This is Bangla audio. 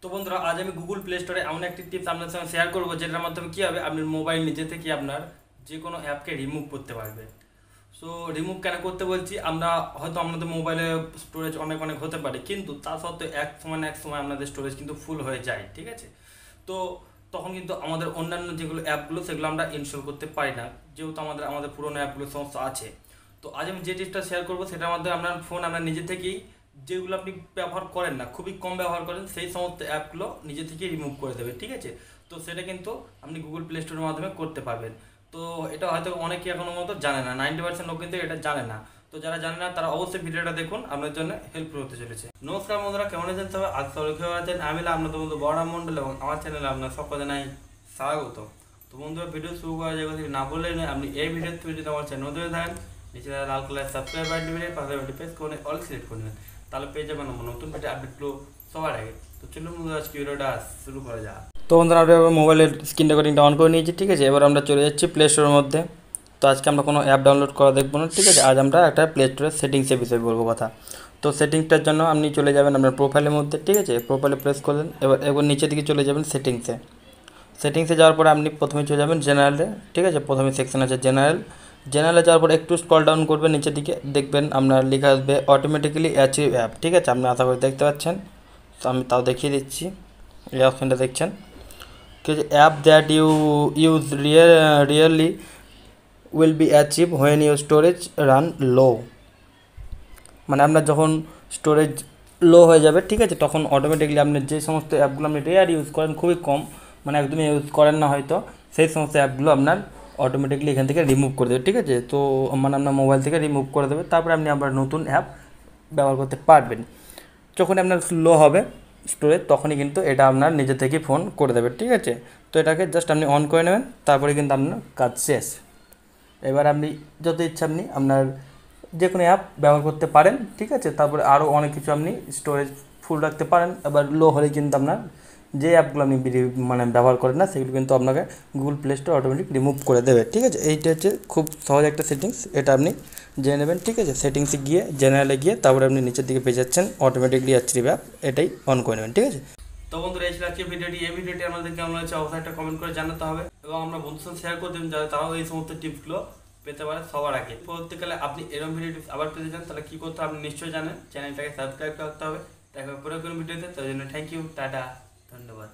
তো বন্ধুরা আজ আমি গুগল প্লে স্টোরে এমন একটি টিপস আপনার সঙ্গে শেয়ার করবো যেটার মাধ্যমে কী হবে আপনার মোবাইল নিজে থেকে আপনার যে কোনো অ্যাপকে রিমুভ করতে পারবে। সো রিমুভ কেন করতে বলছি, আমরা হয়তো আমাদের মোবাইলে স্টোরেজ অনেক অনেক হতে পারে, কিন্তু তা সত্ত্বেও এক সময় না এক সময় আপনাদের স্টোরেজ কিন্তু ফুল হয়ে যায়, ঠিক আছে। তো তখন কিন্তু আমাদের অন্যান্য যেগুলো অ্যাপগুলো সেগুলো আমরা ইনস্টল করতে পারি না, যেহেতু আমাদের পুরোনো অ্যাপগুলো সমস্ত আছে। তো আজ আমি যে টিপসটা শেয়ার করবো সেটার মাধ্যমে আপনার ফোন আপনার নিজে থেকেই, যেগুলো আপনি ব্যবহার করেন না, খুবই কম ব্যবহার করেন, সেই সমস্ত অ্যাপগুলো নিজে থেকেই রিমুভ করে দেবে, ঠিক আছে। তো সেটা কিন্তু আপনি গুগল প্লে স্টোরের মাধ্যমে করতে পারবেন। তো এটা হয়তো অনেকে এখনো মতো জানে না, 90% লোক কিন্তু এটা জানে না। তো যারা জানে না তারা অবশ্যই ভিডিওটা দেখুন, আপনার জন্য হেল্পফুল হতে চলেছে। নমস্কার বন্ধুরা, কেমন আছেন সবাই? আজ সবাই কেমন আছেন? আমি আপনাদের বন্ধু বড়রাম মন্ডল এবং আমার চ্যানেলে আপনার সকলে নাই স্বাগত। তো বন্ধুরা, ভিডিও শুরু করা যায় কথা না বললেই নয়, আপনি এই ভিডিওতে যদি আমার চ্যানেল নতুন থাকেন, নিচে লাল কালার সাবস্ক্রাইব বাটন টিপে পাশে প্রেস করে অল সিলেক্ট করে নেবেন, তাহলে পেয়ে যাবেন আমার নতুন ভিডিও আপডেটগুলো সবার আগে। তো চলুন বন্ধুরা, আজকে ভিডিওটা শুরু করা যাক। তো বন্ধুরা, আমরা মোবাইলের স্ক্রিন রেকর্ডিংটা অন করে নিয়েছি, ঠিক আছে। এবার আমরা চলে যাচ্ছি প্লে স্টোরের মধ্যে। তো আজকে আমরা কোনো অ্যাপ ডাউনলোড করা দেখবো না, ঠিক আছে। আজ আমরা একটা প্লে স্টোরের সেটিংসের বিষয়ে বলবো কথা। তো সেটিংসটার জন্য আপনি চলে যাবেন আপনার প্রোফাইলের মধ্যে, ঠিক আছে। প্রোফাইলে প্রেস করলেন, এবার নিচের দিকে চলে যাবেন সেটিংসে যাওয়ার পরে আপনি প্রথমে চলে যাবেন জেনারেলে, ঠিক আছে। প্রথমে সেকশন আছে জেনারেলে যাওয়ার পর একটু স্ক্রল ডাউন করবেন নিচের দিকে, দেখবেন আপনার লেখা আসবে অটোমেটিক্যালি অ্যাচিভ অ্যাপ, ঠিক আছে। আপনি আশা করি দেখতে পাচ্ছেন। তো আমি তাও দেখিয়ে দিচ্ছি, এই অপশানটা দেখছেন, ঠিক আছে। App that you use really will be achieve when your storage run low. মানে আপনার যখন স্টোরেজ লো হয়ে যাবে, ঠিক আছে, তখন অটোমেটিকলি আপনার যে সমস্ত অ্যাপগুলো আপনি রেয়ার ইউজ করেন, খুবই কম, মানে একদমই ইউজ করেন না হয়তো, সেই সমস্ত অ্যাপগুলো আপনার অটোমেটিকলি এখান থেকে রিমুভ করে দেবে, ঠিক আছে। তো মানে আপনার মোবাইল থেকে রিমুভ করে দেবে, তারপরে আপনি আবার নতুন অ্যাপ ব্যবহার করতে পারবেন। যখন আপনার লো হবে স্টোরেজ, তখনই কিন্তু এটা আপনার নিজে থেকেই ফোন করে দেবে, ঠিক আছে। তো এটাকে জাস্ট আপনি অন করে নেবেন, তারপরে কিন্তু আপনার কাজ শেষ। এবার আপনি যত ইচ্ছা আপনি আপনার যে কোনো অ্যাপ ব্যবহার করতে পারেন, ঠিক আছে। তারপরে আরও অনেক কিছু আপনি স্টোরেজ ফুল রাখতে পারেন। এবার লো হলে কিন্তু আপনার যে অ্যাপগুলো আপনি মানে ব্যবহার করেন না, সেগুলো কিন্তু আপনাকে Google play store automatic remove করে দেবে, ঠিক আছে। এইটা হচ্ছে খুব সহজ একটা সেটিংস, এটা আপনি জেনে নেবেন, ঠিক আছে। সেটিংসে গিয়ে জেনারেলে গিয়ে তারপরে আপনি নিচের দিকে পেয়ে যাচ্ছেন অটোমেটিকলি অ্যাচিভ অ্যাপ, এটাই অন করে নেবেন, ঠিক আছে। তো বন্ধুরা, এই ছিল আজকে এই ভিডিওটি আমাদের কেমন হয়েছে অবশ্যই একটা কমেন্ট করে জানাতে হবে, এবং আমরা বন্ধুর সাথে শেয়ার করে দেবেন যাতে তারাও এই সমস্ত টিপসগুলো পেতে পারে সবার আগে। পরবর্তীকালে আপনি এরকম ভিডিও টিপস আবার পেতে চান, তাহলে কী করতে হবে আপনি নিশ্চয়ই জানেন, চ্যানেলটাকে সাবস্ক্রাইব করতে হবে। দেখা পরে কোনো ভিডিওতে, তার জন্য থ্যাংক ইউ, টাটা, ধন্যবাদ।